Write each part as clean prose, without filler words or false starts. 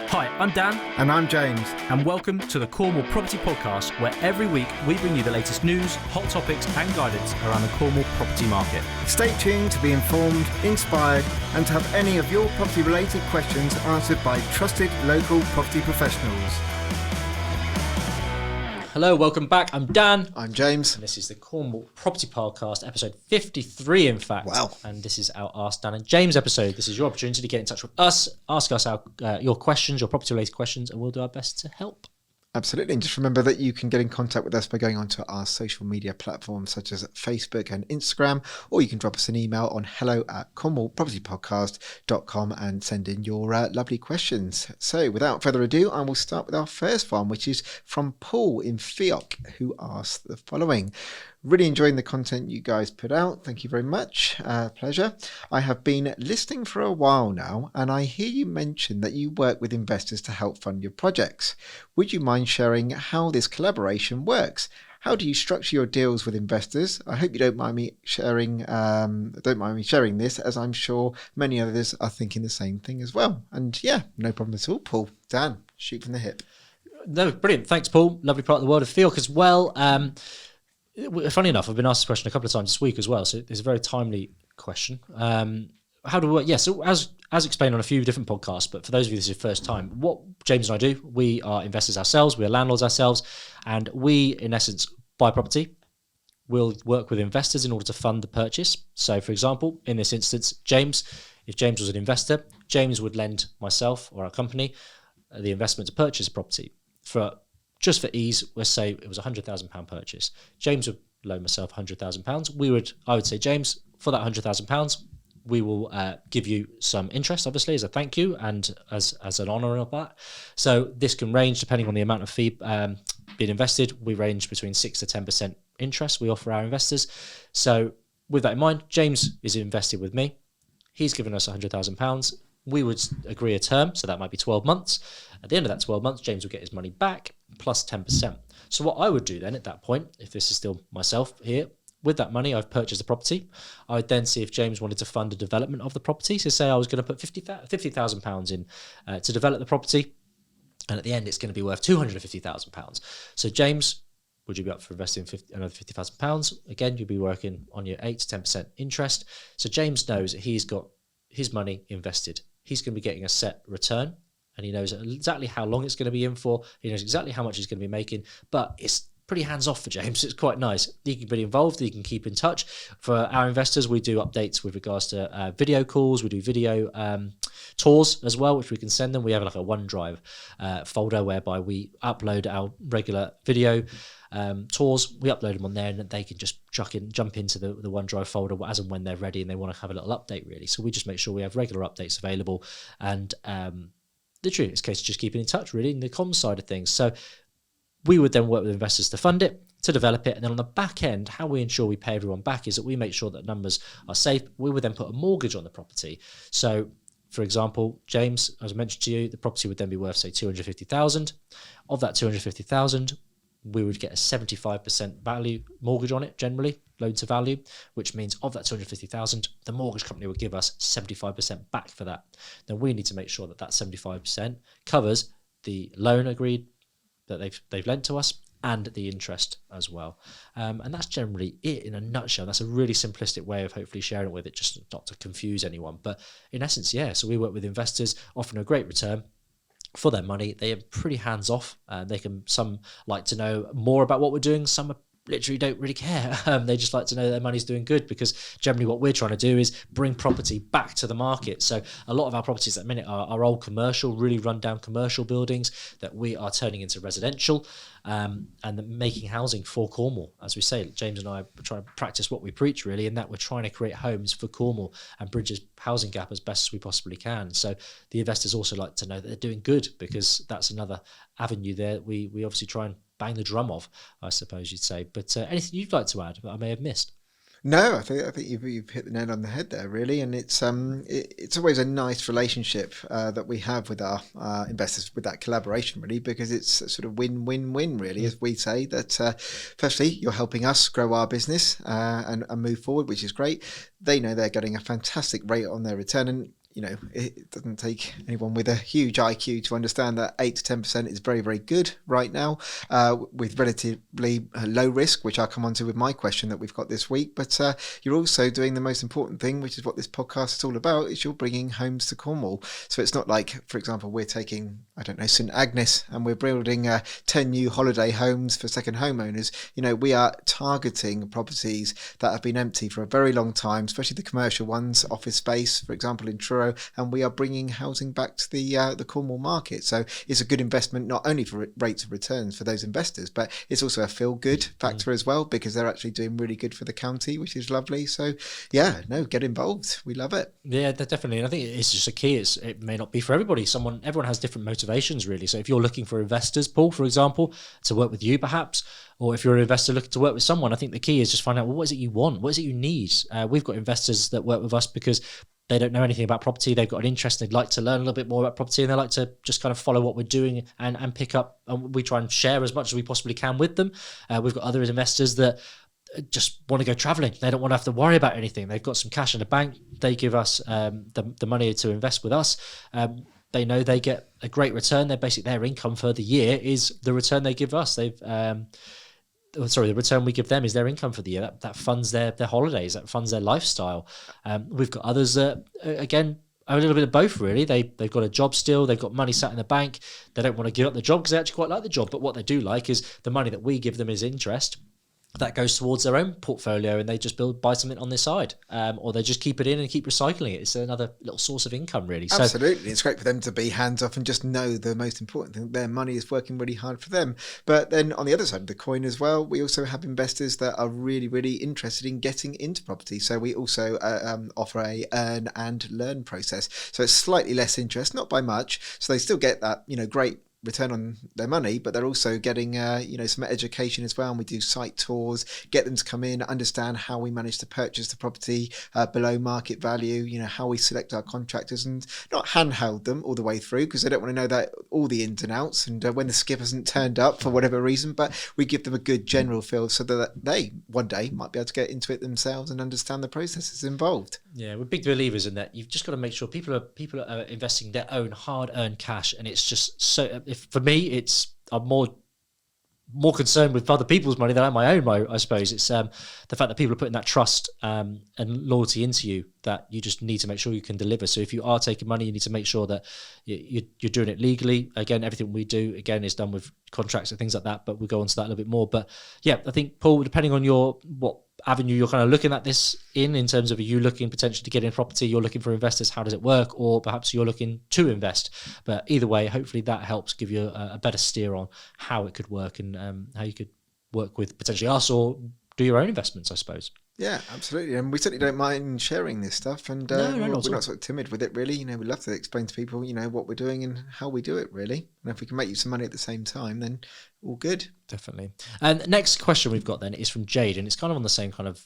Hi, I'm Dan. And I'm James. And welcome to the Cornwall Property Podcast, where every week we bring you the latest news, hot topics and guidance around the Cornwall property market. Stay tuned to be informed, inspired and to have any of your property related questions answered by trusted local property professionals. Hello, welcome back. I'm Dan. I'm James. And this is the Cornwall Property Podcast, episode 53 in fact. Wow. And this is our Ask Dan and James episode. This is your opportunity to get in touch with us, ask us your questions, your property related questions, and we'll do our best to help. Absolutely. And just remember that you can get in contact with us by going onto our social media platforms such as Facebook and Instagram, or you can drop us an email on hello@cornwallpropertypodcast.com and send in your lovely questions. So without further ado, I will start with our first one, which is from Paul in Feock, who asked the following. Really enjoying the content you guys put out. Thank you very much. Pleasure. I have been listening for a while now, and I hear you mention that you work with investors to help fund your projects. Would you mind sharing how this collaboration works? How do you structure your deals with investors? I hope you don't mind me sharing. This, as I'm sure many others are thinking the same thing as well. And yeah, no problem at all, Paul. Dan, shoot from the hip. No, brilliant. Thanks, Paul. Lovely part of the world of Feock as well. Funny enough, I've been asked this question a couple of times this week as well, so it's a very timely question. How do we work? Yeah, so as explained on a few different podcasts, but for those of you this is your first time, what James and I do, we are investors ourselves, we are landlords ourselves, and we, in essence, buy property. We'll work with investors in order to fund the purchase. So, for example, in this instance, if James was an investor, James would lend myself or our company the investment to purchase a property. Just for ease, let's say it was a £100,000 purchase. James would loan myself £100,000. I would say, James, for that £100,000, we will give you some interest, obviously, as a thank you and as an honour of that. So this can range depending on the amount of fee being invested. We range between 6 to 10% interest we offer our investors. So with that in mind, James is invested with me. He's given us £100,000. We would agree a term, so that might be 12 months. At the end of that 12 months, James will get his money back plus 10%. So what I would do then at that point, if this is still myself here, with that money, I've purchased the property. I would then see if James wanted to fund the development of the property. So say I was going to put £50,000 in to develop the property, and at the end it's going to be worth £250,000. So James, would you be up for investing another £50,000? Again, you'll be working on your 8 to 10% interest. So James knows that he's got his money invested. He's going to be getting a set return, and he knows exactly how long it's going to be in for. He knows exactly how much he's going to be making, but it's pretty hands-off for James. It's quite nice. He can be involved. He can keep in touch. For our investors, we do updates with regards to video calls. We do video tours as well, which we can send them. We have like a OneDrive folder whereby we upload our regular video tours. We upload them on there, and they can just jump into the OneDrive folder as and when they're ready and they want to have a little update, really. So we just make sure we have regular updates available, and literally it's a case of just keeping in touch, really, in the comms side of things. So we would then work with investors to fund it, to develop it, and then on the back end, how we ensure we pay everyone back is that we make sure that numbers are safe. We would then put a mortgage on the property. So for example, James, as I mentioned to you, the property would then be worth, say, £250,000. Of that £250,000, we would get a 75% value mortgage on it, generally, loan to value, which means of that £250,000, the mortgage company would give us 75% back for that. Then we need to make sure that that 75% covers the loan agreed that they've lent to us and the interest as well. And that's generally it in a nutshell. That's a really simplistic way of hopefully sharing it with it, just not to confuse anyone. But in essence, yeah, so we work with investors, offering a great return for their money. They are pretty hands-off. Some like to know more about what we're doing. Some literally don't really care. They just like to know their money's doing good, because generally what we're trying to do is bring property back to the market. So a lot of our properties at the minute are old commercial, really run-down commercial buildings that we are turning into residential and making housing for Cornwall. As we say, James and I are trying to practice what we preach, really, in that we're trying to create homes for Cornwall and bridge this housing gap as best as we possibly can. So the investors also like to know that they're doing good, because that's another avenue there we obviously try and bang the drum of, I suppose you'd say. But anything you'd like to add that I may have missed? No, I think you've hit the nail on the head there, really, and it's always a nice relationship that we have with our investors, with that collaboration, really, because it's a sort of win-win-win, really, as we say. That firstly, you're helping us grow our business and move forward, which is great. They know they're getting a fantastic rate on their return, and it doesn't take anyone with a huge IQ to understand that 8 to 10% is very, very good right now, with relatively low risk, which I'll come on to with my question that we've got this week. But you're also doing the most important thing, which is what this podcast is all about, is you're bringing homes to Cornwall. So it's not like, for example, we're taking, I don't know, St Agnes, and we're building 10 new holiday homes for second homeowners. We are targeting properties that have been empty for a very long time, especially the commercial ones, office space, for example, in Truro, and we are bringing housing back to the Cornwall market. So it's a good investment, not only for rates of returns for those investors, but it's also a feel-good factor as well, because they're actually doing really good for the county, which is lovely. So yeah, no, get involved. We love it. Yeah, definitely. And I think it's just a key. It may not be for everybody. Everyone has different motivations, really. So if you're looking for investors, Paul, for example, to work with you perhaps, or if you're an investor looking to work with someone, I think the key is just find out, well, what is it you want? What is it you need? We've got investors that work with us because they don't know anything about property. They've got an interest. They'd like to learn a little bit more about property, and they like to just kind of follow what we're doing and pick up. And we try and share as much as we possibly can with them. We've got other investors that just want to go traveling. They don't want to have to worry about anything. They've got some cash in the bank. They give us the money to invest with us. They know they get a great return. They're basically, their income for the year is the return they give us. The return we give them is their income for the year. That funds their holidays. That funds their lifestyle. We've got others that, again, are a little bit of both, really. They've got a job still. They've got money sat in the bank. They don't want to give up the job because they actually quite like the job. But what they do like is the money that we give them is interest. That goes towards their own portfolio, and they just buy something on the side, or they just keep it in and keep recycling it. It's another little source of income, really. Absolutely. It's great for them to be hands off and just know the most important thing, their money is working really hard for them. But then on the other side of the coin as well, we also have investors that are really, really interested in getting into property. So we also offer a earn and learn process. So it's slightly less interest, not by much. So they still get that, great return on their money, but they're also getting some education as well, and we do site tours, get them to come in, understand how we manage to purchase the property below market value, how we select our contractors, and not handheld them all the way through, because they don't want to know that all the ins and outs, and when the skip hasn't turned up for whatever reason, but we give them a good general feel so that they one day might be able to get into it themselves and understand the processes involved. Yeah, we're big believers in that. You've just got to make sure people are investing their own hard-earned cash, and it's just so. For me, I'm more concerned with other people's money than I am my own. I suppose it's the fact that people are putting that trust and loyalty into you, that you just need to make sure you can deliver. So if you are taking money, you need to make sure that you're doing it legally. Again, everything we do is done with contracts and things like that. But we'll go on to that a little bit more. But yeah, I think, Paul, depending on what avenue you're kind of looking at this in terms of, are you looking potentially to get in property, you're looking for investors, how does it work, or perhaps you're looking to invest. But either way, hopefully that helps give you a better steer on how it could work, and how you could work with potentially us or do your own investments, I suppose. Yeah, absolutely. And we certainly don't mind sharing this stuff, and we're not sort of timid with it, really. We love to explain to people, what we're doing and how we do it, really. And if we can make you some money at the same time, then all good. Definitely. And the next question we've got then is from Jade, and it's kind of on the same kind of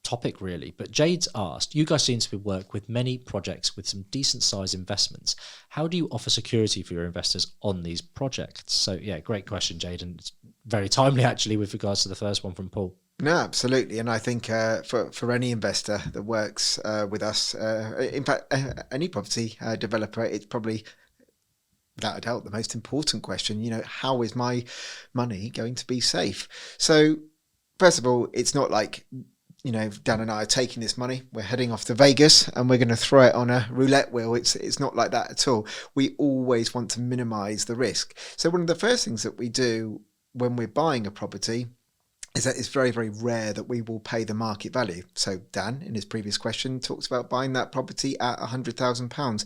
topic, really. But Jade's asked, you guys seem to work with many projects with some decent size investments. How do you offer security for your investors on these projects? So yeah, great question, Jade, and it's very timely actually with regards to the first one from Paul. No, absolutely. And I think for any investor that works with us, in fact, any property developer, it's probably, without a doubt, the most important question. How is my money going to be safe? So first of all, it's not like, Dan and I are taking this money, we're heading off to Vegas and we're going to throw it on a roulette wheel. It's not like that at all. We always want to minimize the risk. So one of the first things that we do when we're buying a property is that it's very, very rare that we will pay the market value. So Dan, in his previous question, talks about buying that property at £100,000.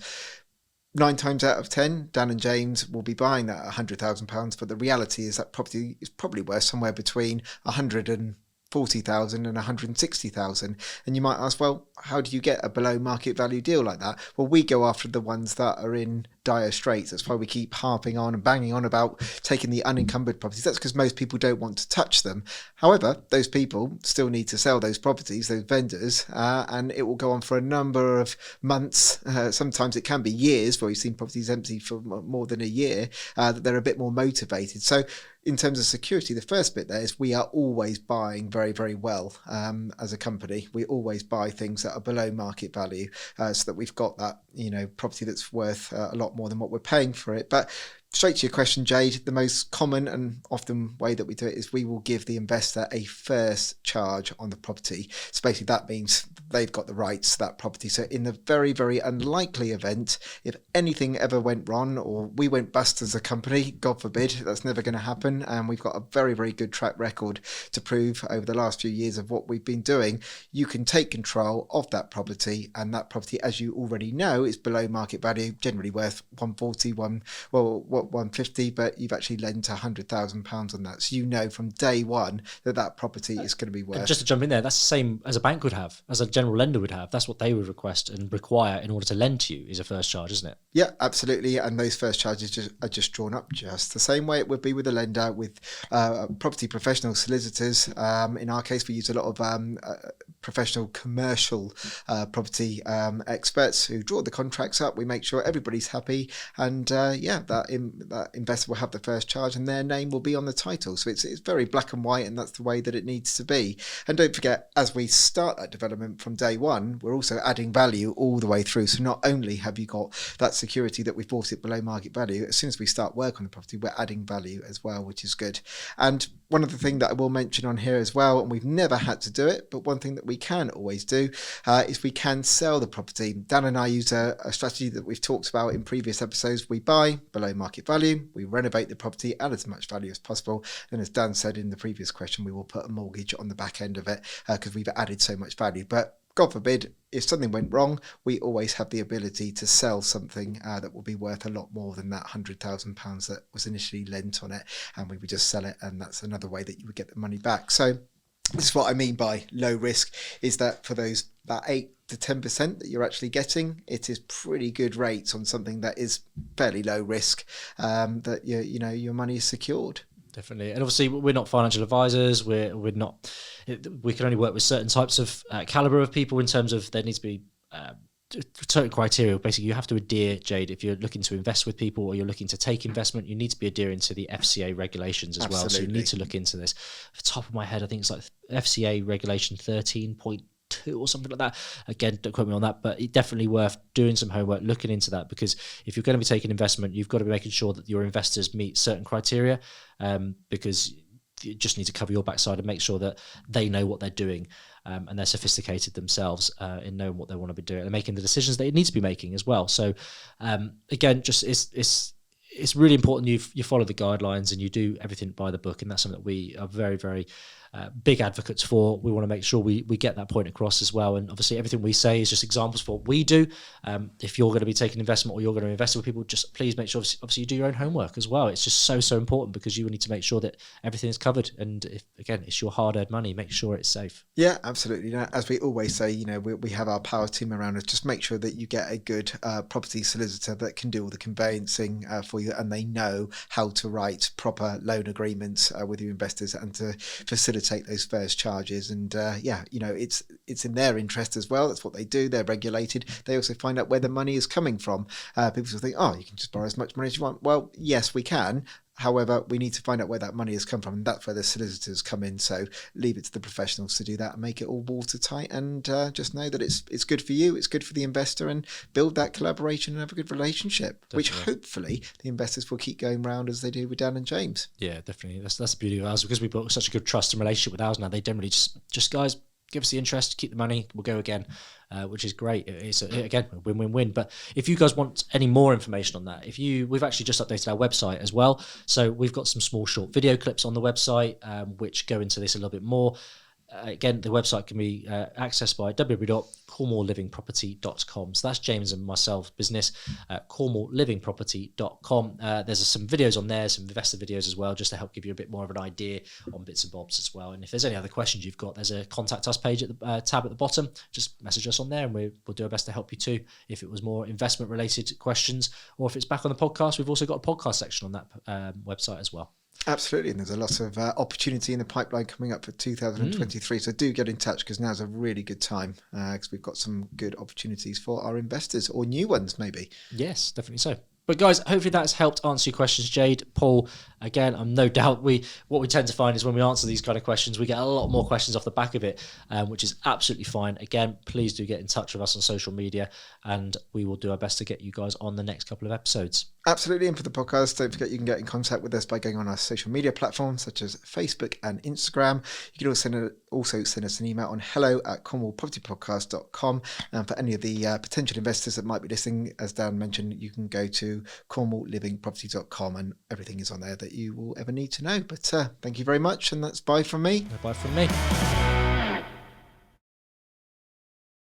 9 times out of 10, Dan and James will be buying that at £100,000, but the reality is that property is probably worth somewhere between 140,000 and 160,000. And you might ask, well, how do you get a below market value deal like that? Well, we go after the ones that are in dire straits. That's why we keep harping on and banging on about taking the unencumbered properties. That's because most people don't want to touch them. However, those people still need to sell those properties, those vendors, and it will go on for a number of months. Sometimes it can be years, where we've seen properties empty for more than a year, that they're a bit more motivated. So in terms of security, the first bit there is we are always buying very, very well as a company. We always buy things that are below market value so that we've got that, property that's worth a lot more than what we're paying for it. But straight to your question, Jade, the most common and often way that we do it is we will give the investor a first charge on the property. So basically that means they've got the rights to that property. So in the very, very unlikely event, if anything ever went wrong or we went bust as a company, God forbid, that's never going to happen. And we've got a very, very good track record to prove over the last few years of what we've been doing. You can take control of that property, and that property, as you already know, is below market value, generally worth 140, 150, but you've actually lent £100,000 on that. So you know from day one that property is going to be worth. And just to jump in there, that's the same as a bank would have, as a general lender would have. That's what they would request and require in order to lend to you, is a first charge, isn't it? Yeah, absolutely. And those first charges are just drawn up just the same way it would be with a lender, with property professional solicitors. In our case, we use a lot of professional commercial property experts who draw the contracts up. We make sure everybody's happy, and that investor will have the first charge and their name will be on the title. So it's very black and white, and that's the way that it needs to be. And don't forget, as we start that development from day one, we're also adding value all the way through. So not only have you got that security that we've bought it below market value, as soon as we start work on the property, we're adding value as well, which is good. And one other thing that I will mention on here as well, and we've never had to do it, but one thing that we can always do is we can sell the property. Dan and I use a strategy that we've talked about in previous episodes. We buy below market value, we renovate the property, add as much value as possible, and as Dan said in the previous question, we will put a mortgage on the back end of it because we've added so much value. But God forbid, if something went wrong, we always have the ability to sell something that will be worth a lot more than that £100,000 that was initially lent on it, and we would just sell it, and that's another way that you would get the money back. So this is what I mean by low risk, is that for that 8 to 10% that you're actually getting, it is pretty good rates on something that is fairly low risk, that your money is secured. Definitely. And obviously we're not financial advisors. We can only work with certain types of caliber of people, in terms of there needs to be certain criteria. Basically, you have to adhere, Jade, if you're looking to invest with people or you're looking to take investment, you need to be adhering to the FCA regulations as well. So you need to look into this. Off the top of my head, I think it's like FCA regulation 13.2 or something like that. Again, don't quote me on that, but it's definitely worth doing some homework, looking into that, because if you're going to be taking investment, you've got to be making sure that your investors meet certain criteria, because you just need to cover your backside and make sure that they know what they're doing, and they're sophisticated themselves in knowing what they want to be doing and making the decisions they need to be making as well. So again, just it's really important you follow the guidelines and you do everything by the book, and that's something that we are very, very big advocates for. We want to make sure we get that point across as well, and obviously everything we say is just examples for what we do. If you're going to be taking investment or you're going to invest with people, just please make sure obviously you do your own homework as well. It's just so important, because you need to make sure that everything is covered, and if again it's your hard-earned money, make sure it's safe. Yeah, absolutely. As we always say, we have our power team around us. Just make sure that you get a good property solicitor that can do all the conveyancing for you, and they know how to write proper loan agreements with your investors and to facilitate those first charges. And it's in their interest as well. That's what they do. They're regulated. They also find out where the money is coming from. People will think, you can just borrow as much money as you want. Well, yes, we can. However, we need to find out where that money has come from, and that's where the solicitors come in. So leave it to the professionals to do that and make it all watertight, and just know that it's good for you, it's good for the investor, and build that collaboration and have a good relationship. Definitely. Which hopefully the investors will keep going round as they do with Dan and James. Yeah, definitely. That's the beauty of ours, because we've built such a good trust and relationship with ours now. They generally just guys, give us the interest, keep the money, we'll go again, which is great. It's again a win-win-win. But if you guys want any more information on that, we've actually just updated our website as well. So we've got some small short video clips on the website which go into this a little bit more. Again, the website can be accessed by www.cornwalllivingproperty.com. So that's James and myself's business, cornwalllivingproperty.com. There's some videos on there, some investor videos as well, just to help give you a bit more of an idea on bits and bobs as well. And if there's any other questions you've got, there's a contact us page at the tab at the bottom. Just message us on there, and we'll do our best to help you too. If it was more investment related questions, or if it's back on the podcast, we've also got a podcast section on that website as well. Absolutely, and there's a lot of opportunity in the pipeline coming up for 2023. So do get in touch, because now's a really good time, because we've got some good opportunities for our investors, or new ones maybe. Yes, definitely so. But guys, hopefully that's helped answer your questions, Jade, Paul. Again, I'm no doubt what we tend to find is when we answer these kind of questions, we get a lot more questions off the back of it, which is absolutely fine. Again, please do get in touch with us on social media, and we will do our best to get you guys on the next couple of episodes. Absolutely. And for the podcast, don't forget you can get in contact with us by going on our social media platforms such as Facebook and Instagram. You can also send us an email on hello@cornwallpropertypodcast.com. And for any of the potential investors that might be listening, as Dan mentioned, you can go to cornwalllivingproperty.com and everything is on there that you will ever need to know. But thank you very much. And that's bye from me. Bye from me.